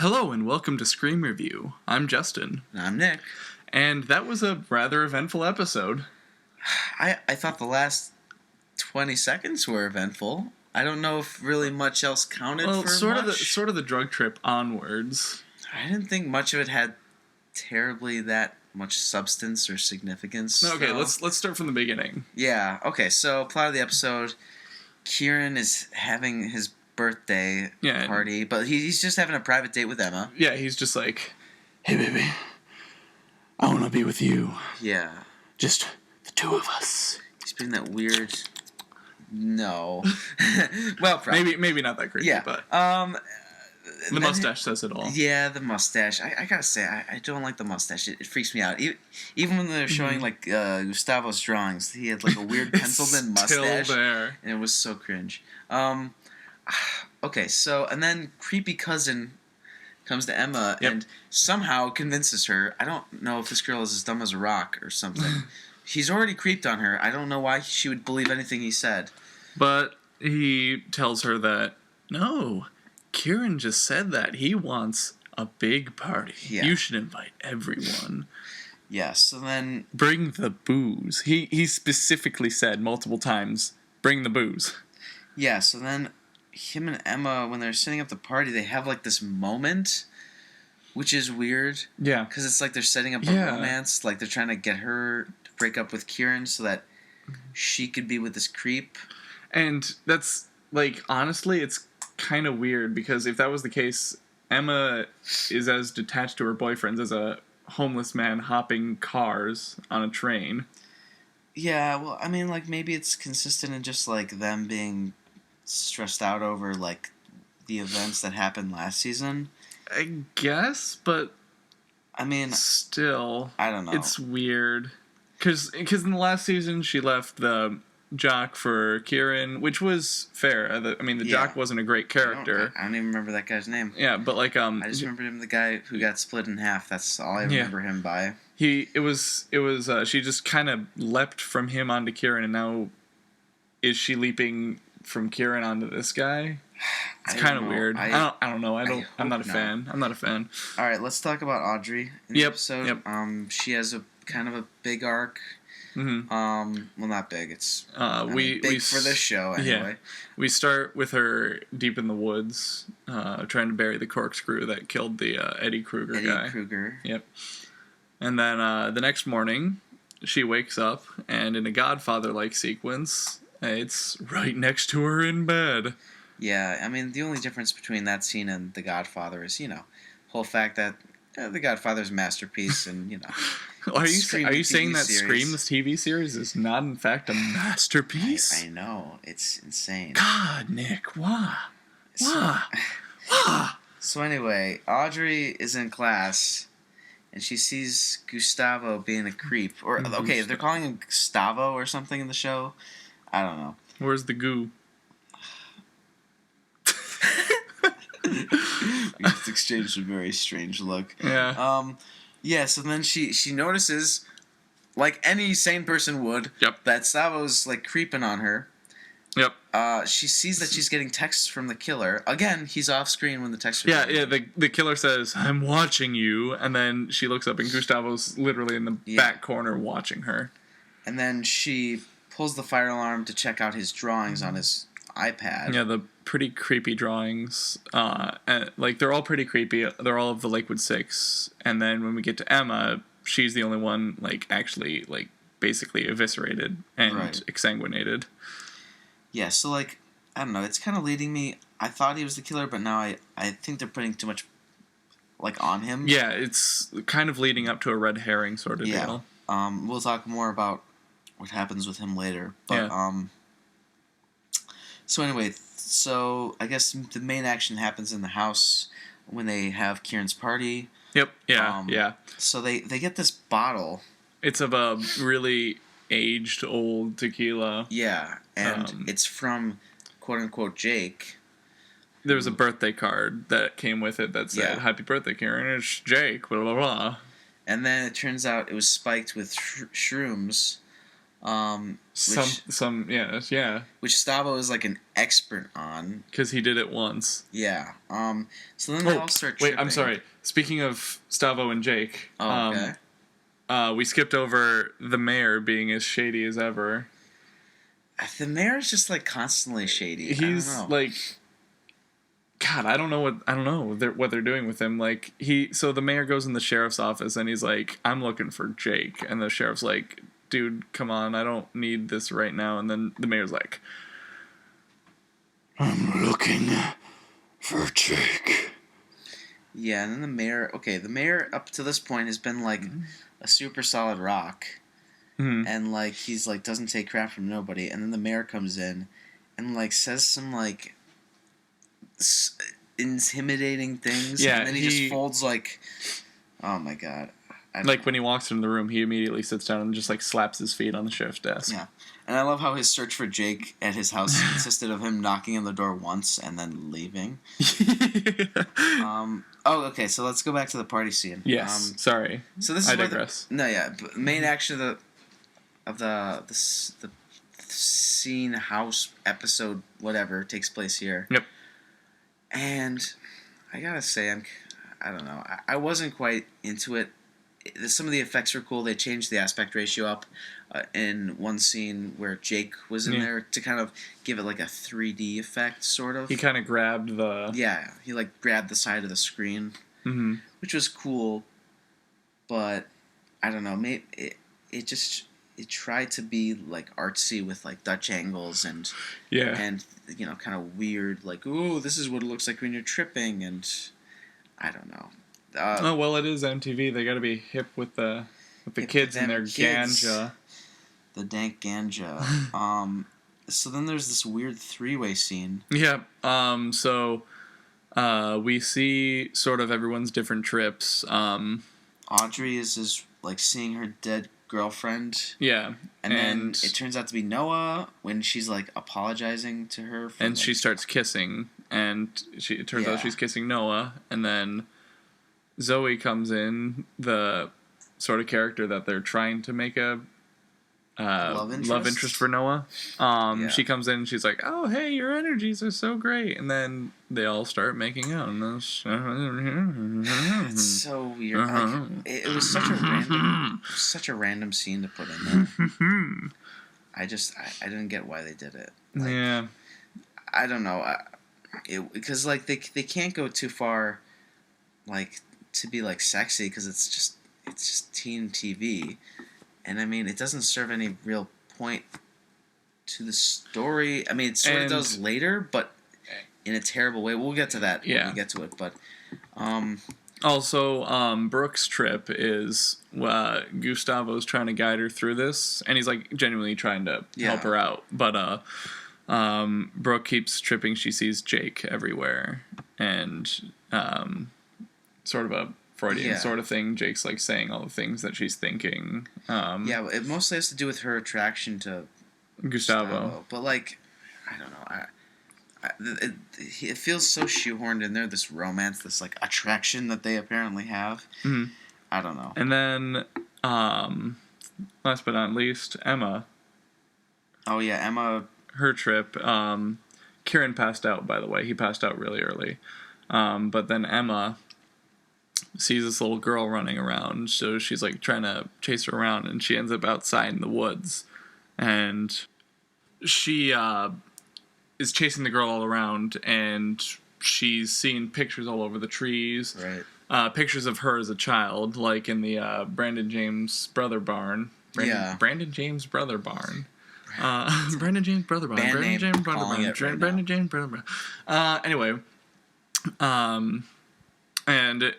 Hello and welcome to Scream Review. I'm Justin. And I'm Nick. And that was a rather eventful episode. I thought the last 20 seconds were eventful. I don't know if really much else counted for sort of the drug trip onwards. I didn't think much of it had terribly that much substance or significance. Okay, let's start from the beginning. Yeah, okay, so plot of the episode, Kieran is having his birthday party, but he's just having a private date with Emma. Yeah, he's just like, hey baby, I want to be with you. Yeah. Just the two of us. He's being that weird... No. Well, probably. Maybe not that creepy, but... the mustache says it all. Yeah, the mustache. I gotta say, I don't like the mustache. It freaks me out. Even when they're showing, Gustavo's drawings, he had, a weird penciled-in mustache. Still there. And it was so cringe. Okay, so, and then creepy cousin comes to Emma and somehow convinces her. I don't know if this girl is as dumb as a rock or something. He's already creeped on her. I don't know why she would believe anything he said. But he tells her that, no, Kieran just said that. He wants a big party. Yeah. You should invite everyone. Yeah, so then... Bring the booze. He specifically said multiple times, bring the booze. Yeah, so then him and Emma, when they're setting up the party, they have, this moment, which is weird. Yeah. Because it's like they're setting up a romance. Like, they're trying to get her to break up with Kieran so that she could be with this creep. And that's, honestly, it's kind of weird, because if that was the case, Emma is as detached to her boyfriends as a homeless man hopping cars on a train. Yeah, well, I mean, maybe it's consistent in just, them being stressed out over, the events that happened last season. I guess, but... I mean... Still... I don't know. It's weird. Because in the last season, she left the jock for Kieran, which was fair. The jock wasn't a great character. I don't even remember that guy's name. Yeah, but I just remember him the guy who got split in half. That's all I remember him by. She just kind of leapt from him onto Kieran, and now is she leaping from Kieran onto this guy? It's kind of weird. I don't know. I'm not a fan. I'm not a fan. All right, let's talk about Audrey in the episode. Yep. She has a kind of a big arc. Mm-hmm. Well, not big. It's big for this show anyway. Yeah. We start with her deep in the woods, trying to bury the corkscrew that killed the Eddie Kruger guy. Eddie Kruger. Yep. And then the next morning, she wakes up, and in a Godfather-like sequence, it's right next to her in bed. Yeah, I mean, the only difference between that scene and The Godfather is, whole fact that The Godfather's a masterpiece, and, Are you saying that Scream, this TV series, is not, in fact, a masterpiece? I know. It's insane. God, Nick, why? So anyway, Audrey is in class, and she sees Gustavo being a creep. Or, okay, they're calling him Gustavo or something in the show. I don't know. Where's the goo? We just exchanged a very strange look. Yeah. Yeah, so then she notices, like any sane person would, that Gustavo's, creeping on her. Yep. She sees that she's getting texts from the killer. Again, he's off screen when the texts are coming. Yeah, the killer says, I'm watching you, and then she looks up and Gustavo's literally in the back corner watching her. And then she pulls the fire alarm to check out his drawings on his iPad. Yeah, the pretty creepy drawings. They're all pretty creepy. They're all of the Lakewood Six. And then when we get to Emma, she's the only one, actually, basically eviscerated and exsanguinated. Yeah, so, I don't know. It's kind of leading me... I thought he was the killer, but now I think they're putting too much, on him. Yeah, it's kind of leading up to a red herring sort of deal. We'll talk more about what happens with him later. But, So anyway, I guess the main action happens in the house when they have Kieran's party. Yep. Yeah. So they get this bottle. It's of a really aged old tequila. Yeah, and it's from quote unquote Jake. There was a birthday card that came with it that said, "Happy birthday, Kieran! It's Jake." Blah blah blah. And then it turns out it was spiked with shrooms. Which Stavo is like an expert on because he did it once. Yeah. So then they all start tripping. Wait, I'm sorry. Speaking of Stavo and Jake, okay. We skipped over the mayor being as shady as ever. The mayor's just like constantly shady. He's like, God, I don't know what they're doing with him. Like so the mayor goes in the sheriff's office and he's like, I'm looking for Jake, and the sheriff's like, dude, come on, I don't need this right now. And then the mayor's like, I'm looking for Jake. Yeah, and then the mayor up to this point has been like a super solid rock. Mm-hmm. And like he's like doesn't take crap from nobody, and then the mayor comes in and like says some like intimidating things. Yeah, and then he just folds like, oh my god. Like when he walks into the room, he immediately sits down and just like slaps his feet on the sheriff's desk. Yeah, and I love how his search for Jake at his house consisted of him knocking on the door once and then leaving. Okay, so let's go back to the party scene. Yes, sorry. So this is I digress. Main action of the scene, house, episode, whatever takes place here. Yep. And I gotta say, I don't know. I wasn't quite into it. Some of the effects were cool. They changed the aspect ratio up in one scene where Jake was in there to kind of give it like a 3D effect, sort of. He kind of grabbed the... Yeah, he like grabbed the side of the screen, which was cool, but I don't know. Maybe it tried to be like artsy with like Dutch angles and kind of weird, like, ooh, this is what it looks like when you're tripping, and I don't know. It is MTV. They got to be hip with the kids and their ganja. The dank ganja. So then there's this weird 3-way scene. Yeah. So we see sort of everyone's different trips. Audrey is like seeing her dead girlfriend. Yeah. And then it turns out to be Noah when she's like apologizing to her. And she starts kissing, and it turns out she's kissing Noah, and then Zoe comes in, the sort of character that they're trying to make a love interest for Noah. She comes in and she's like, oh, hey, your energies are so great. And then they all start making out. It's so weird. Like, it was such a random scene to put in there. I didn't get why they did it. Like, yeah. I don't know. Because like they can't go too far, like, to be like sexy, because it's just teen TV, and I mean it doesn't serve any real point to the story. I mean it sort of does later, but in a terrible way. We'll get to that when we get to it. But also Brooke's trip is Gustavo's trying to guide her through this, and he's like genuinely trying to help her out, but Brooke keeps tripping. She sees Jake everywhere, and sort of a Freudian sort of thing. Jake's like saying all the things that she's thinking. It mostly has to do with her attraction to Gustavo. But like, I don't know. It feels so shoehorned in there. This romance, this like attraction that they apparently have. Mm-hmm. I don't know. And then, last but not least, Emma. Oh yeah, Emma. Her trip. Kieran passed out. By the way, he passed out really early. But then Emma sees this little girl running around, so she's like trying to chase her around, and she ends up outside in the woods, and she is chasing the girl all around, and she's seeing pictures all over the trees, pictures of her as a child, like in the Brandon James Brother Barn. Brandon James Brother Barn. Brandon James Brother Barn. Brandon James Brother Barn. Brandon James Brother Barn. Anyway, and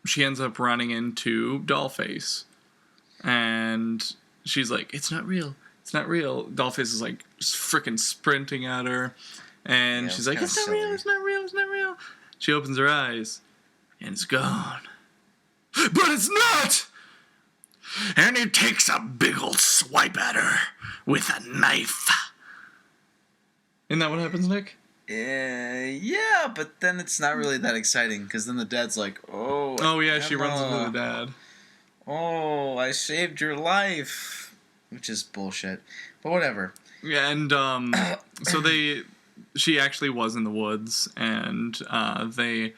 she ends up running into Dollface, and she's like, "It's not real. It's not real." Dollface is like freaking sprinting at her, and she's like, "It's not real. It's not real. It's not real." She opens her eyes, and it's gone. But it's not. And he takes a big old swipe at her with a knife. Isn't that what happens, Nick? Yeah, but then it's not really that exciting, because then the dad's like, oh yeah, Emma. She runs into the dad. Oh, I saved your life. which is bullshit. But whatever. Yeah, and so she actually was in the woods, and they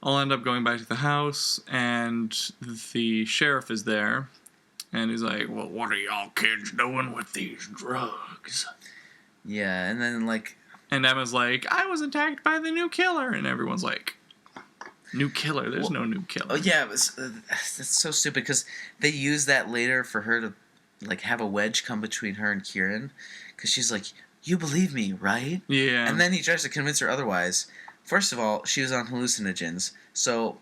all end up going back to the house, and the sheriff is there, and he's like, well, what are y'all kids doing with these drugs? Yeah, and then, like... And Emma's like, I was attacked by the new killer, and everyone's like, new killer? There's no new killer. Oh, yeah, that's so stupid, because they use that later for her to, like, have a wedge come between her and Kieran, because she's like, you believe me, right? Yeah. And then he tries to convince her otherwise. First of all, she was on hallucinogens, so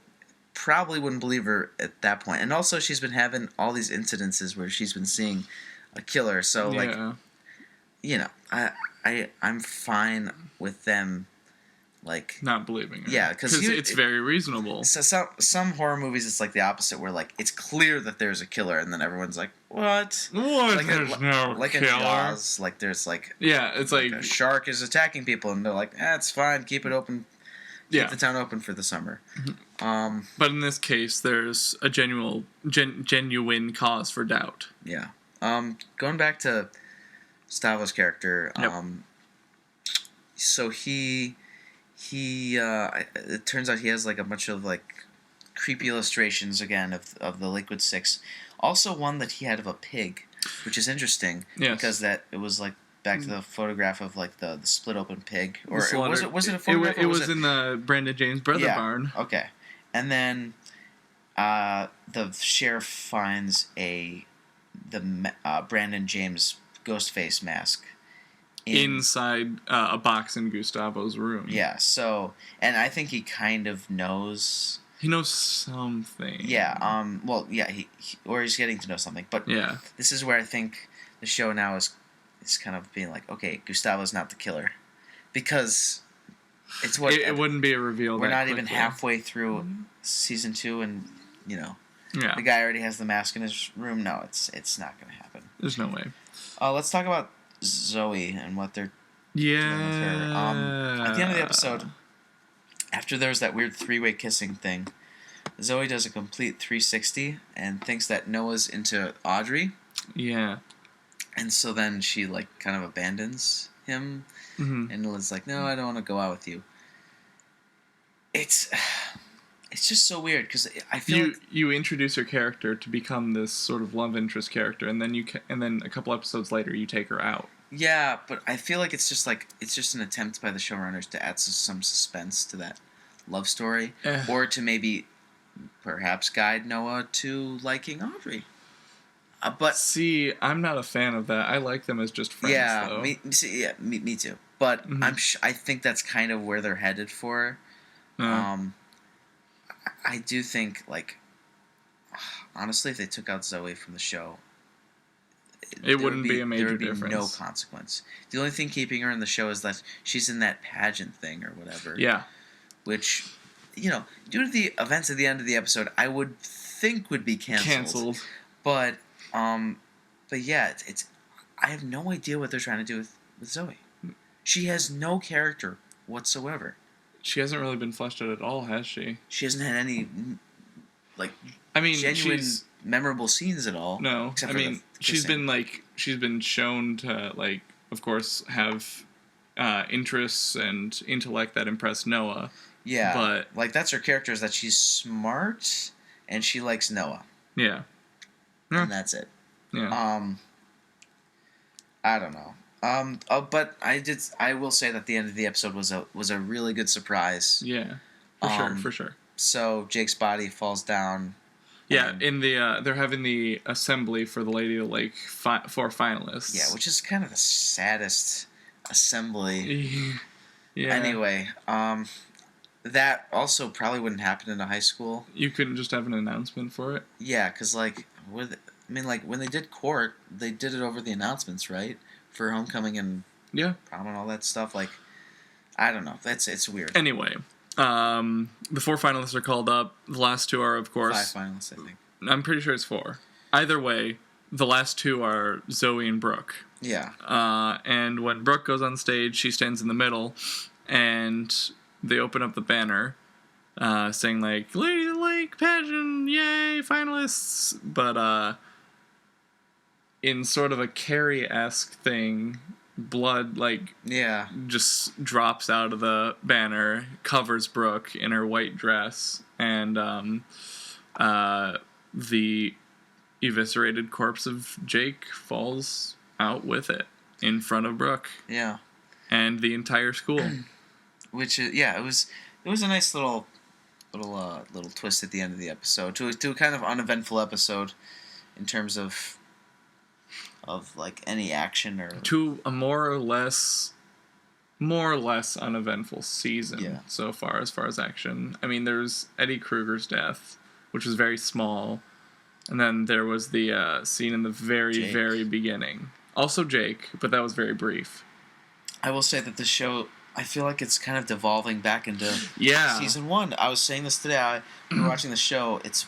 probably wouldn't believe her at that point. And also, she's been having all these incidences where she's been seeing a killer, so, like, you know, I'm fine with them, like... not believing her. Yeah, because it's very reasonable. So some horror movies, it's like the opposite, where, like, it's clear that there's a killer, and then everyone's like, what? What? Like there's no like killer? In Jaws, like, there's, like... Yeah, it's like... a shark is attacking people, and they're like, it's fine, keep it open. Keep the town open for the summer. But in this case, there's a genuine cause for doubt. Yeah. Going back to Stavo's character, so he it turns out he has, like, a bunch of, like, creepy illustrations, again, of the Liquid Six. Also one that he had of a pig, which is interesting, because it was, like, back to the photograph of, like, the split open pig, or was it a photograph? It was in the Brandon James brother barn. Okay, and then the sheriff finds the Brandon James ghost face mask inside a box in Gustavo's room. Yeah, so, and I think he kind of knows. He knows something. Yeah. Well, yeah. Or he's getting to know something. But yeah, this is where I think the show now is kind of being like, okay, Gustavo's not the killer, because it's what it wouldn't be a reveal. We're not even halfway through season 2, and the guy already has the mask in his room. No, it's not going to happen. There's no way. Let's talk about Zoe and what they're doing with her. At the end of the episode, after there's that weird 3-way kissing thing, Zoe does a complete 360 and thinks that Noah's into Audrey. Yeah. And so then she, like, kind of abandons him, and is like, no, I don't want to go out with you. It's just so weird, because I feel you introduce her character to become this sort of love interest character, and then a couple episodes later you take her out. Yeah, but I feel like it's just an attempt by the showrunners to add some suspense to that love story, or to maybe perhaps guide Noah to liking Audrey. But see, I'm not a fan of that. I like them as just friends. Though. Me too. But I think that's kind of where they're headed for. I do think, like, honestly, if they took out Zoe from the show, it wouldn't be a major difference. There would be no consequence. The only thing keeping her in the show is that she's in that pageant thing or whatever. Yeah. Which, due to the events at the end of the episode, I would think would be canceled. But yeah, it's I have no idea what they're trying to do with Zoe. She has no character whatsoever. She hasn't really been fleshed out at all, has she? She hasn't had any, like, genuine, memorable scenes at all. No, she's been shown to, like, of course, have interests and intellect that impress Noah. Yeah, but like, that's her character, is that she's smart and she likes Noah. Yeah. And that's it. Yeah. I don't know. But I will say that the end of the episode was a really good surprise. Yeah. For sure. So Jake's body falls down. Yeah, in the they're having the assembly for the Lady of the Lake 4 finalists. Yeah, which is kind of the saddest assembly. Yeah. Anyway, that also probably wouldn't happen in a high school. You couldn't just have an announcement for it? Yeah, because, like, when they did court, they did it over the announcements, right? For homecoming and prom and all that stuff. Like, I don't know. It's weird. Anyway, the 4 finalists are called up. The last 2 are, of course... 5 finalists, I think. I'm pretty sure it's 4. Either way, the last 2 are Zoe and Brooke. Yeah. And when Brooke goes on stage, she stands in the middle, and they open up the banner, saying, like, Lady of the Lake pageant, yay, finalists! But, in sort of a Carrie-esque thing, blood, like, just drops out of the banner, covers Brooke in her white dress, and the eviscerated corpse of Jake falls out with it in front of Brooke. Yeah. And the entire school. Which is, it was a nice little twist at the end of the episode to a kind of uneventful episode in terms of like any action or to a more or less uneventful season so far as action. I mean, there's Eddie Kruger's death, which was very small, and then there was the scene in the very beginning. Also Jake, but that was very brief. I will say that the show, I feel like it's kind of devolving back into season 1. I was saying this today. We were watching the show. It's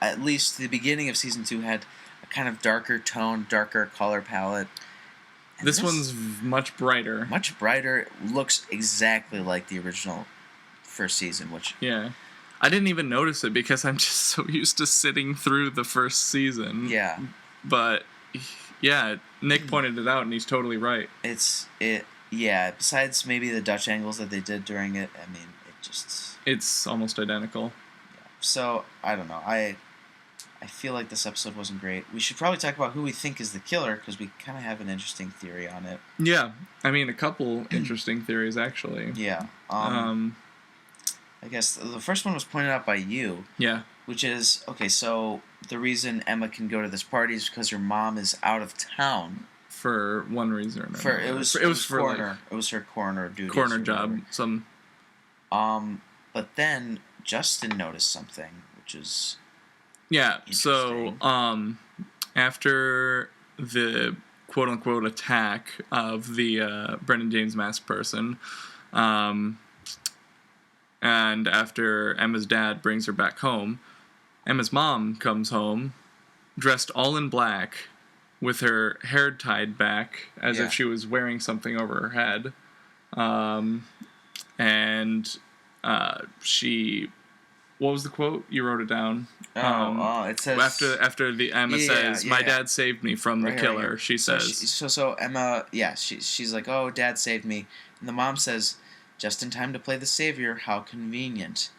at least the beginning of season 2 had a kind of darker tone, darker color palette. And this one's much brighter. Much brighter. Looks exactly like the original first season, which... Yeah. I didn't even notice it because I'm just so used to sitting through the first season. Yeah. But, yeah, Nick pointed it out, and he's totally right. Yeah, besides maybe the Dutch angles that they did during it, I mean, it's almost identical. Yeah. So, I don't know. I feel like this episode wasn't great. We should probably talk about who we think is the killer, because we kind of have an interesting theory on it. Yeah. I mean, a couple interesting theories, actually. Yeah. I guess the first one was pointed out by you. Yeah. Which is, okay, so the reason Emma can go to this party is because her mom is out of town. For one reason or another. It was for coroner. Like, it was her coroner duty. Coroner job. But then Justin noticed something, which is so after the quote unquote attack of the Brendan James masked person, and after Emma's dad brings her back home, Emma's mom comes home dressed all in black, with her hair tied back as if she was wearing something over her head. And she... What was the quote? You wrote it down. It says... After the Emma says, my dad saved me from the killer, she says... So Emma, she's like, oh, Dad saved me. And the mom says, just in time to play the savior, how convenient.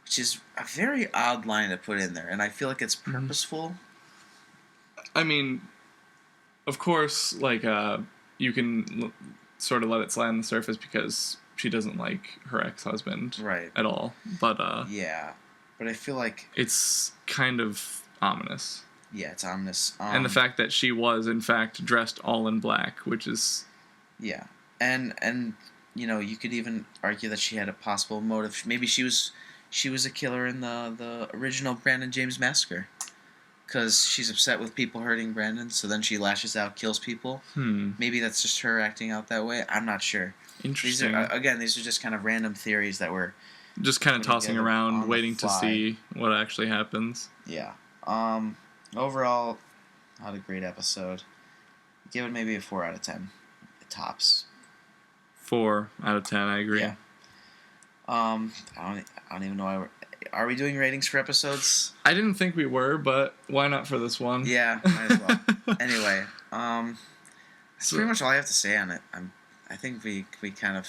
Which is a very odd line to put in there, and I feel like it's purposeful. I mean... Of course, like, you can sort of let it slide on the surface because she doesn't like her ex-husband at all. But, yeah. But I feel like... It's kind of ominous. Yeah, it's ominous. And the fact that she was, in fact, dressed all in black, which is... Yeah. And you know, you could even argue that she had a possible motive. Maybe she was a killer in the original Brandon James massacre. Because she's upset with people hurting Brandon, so then she lashes out, kills people. Maybe that's just her acting out that way. I'm not sure. Interesting. These are just kind of random theories that we're... Just kind of tossing around, waiting to see what actually happens. Yeah. Overall, not a great episode. Give it maybe a 4 out of 10. Tops. 4 out of 10, I agree. Yeah. I don't even know why Are we doing ratings for episodes? I didn't think we were, but why not for this one? Yeah, might as well. Anyway, that's pretty much all I have to say on it. I think we kind of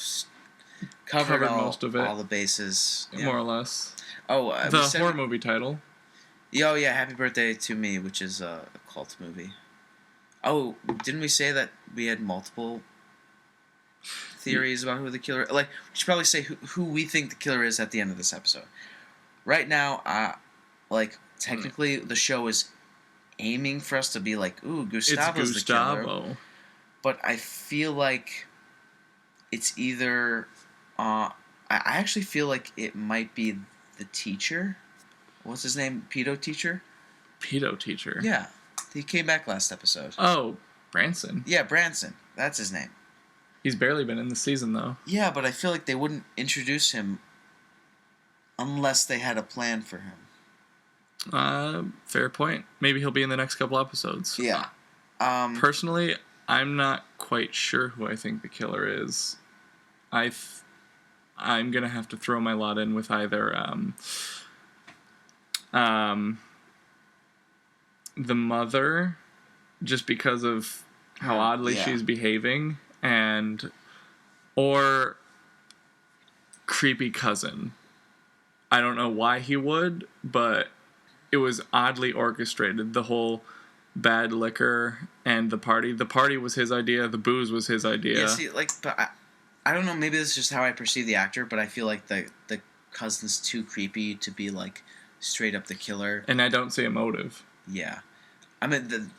covered most of it. All the bases. Yeah. More or less. Oh, the horror movie title. Oh, yeah, Happy Birthday to Me, which is a cult movie. Oh, didn't we say that we had multiple theories about who the killer is? Like, we should probably say who we think the killer is at the end of this episode. Right now, technically, the show is aiming for us to be like, ooh, Gustavo's the killer. But I feel like it's either... I actually feel like it might be the teacher. What's his name? Pedo teacher? Pedo teacher? Yeah. He came back last episode. Oh, Branson. Yeah, Branson. That's his name. He's barely been in the season, though. Yeah, but I feel like they wouldn't introduce him unless they had a plan for him. Fair point. Maybe he'll be in the next couple episodes. Yeah. Personally, I'm not quite sure who I think the killer is. I'm gonna have to throw my lot in with either the mother just because of how oddly she's behaving, or creepy cousin. I don't know why he would, but it was oddly orchestrated. The whole bad liquor and the party. The party was his idea. The booze was his idea. Yeah, see, like, but I don't know. Maybe this is just how I perceive the actor, but I feel like the cousin's too creepy to be like straight up the killer. And I don't see a motive. Yeah, I mean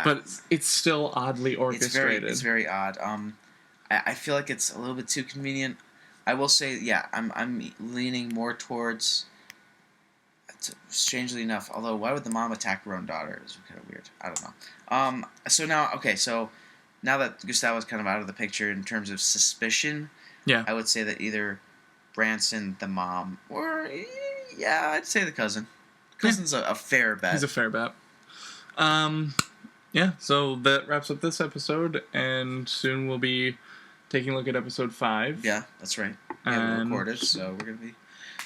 but it's still oddly orchestrated. It's very odd. I feel like it's a little bit too convenient. I will say, yeah, I'm leaning more towards. Strangely enough, although why would the mom attack her own daughter? It's kind of weird. I don't know. So now that Gustavo's kind of out of the picture in terms of suspicion, yeah, I would say that either Branson, the mom, or I'd say the cousin. Cousin's a fair bet. He's a fair bet. Yeah. So that wraps up this episode, and soon we'll be taking a look at episode 5. Yeah, that's right. Yeah, we recorded, so we're gonna be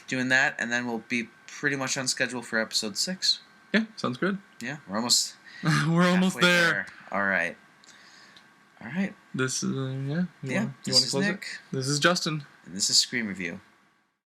doing that, and then we'll be pretty much on schedule for episode 6. Yeah, sounds good. Yeah, we're almost we're almost there. All right. This is You want to close Nick. This is Justin. And this is Scream Review.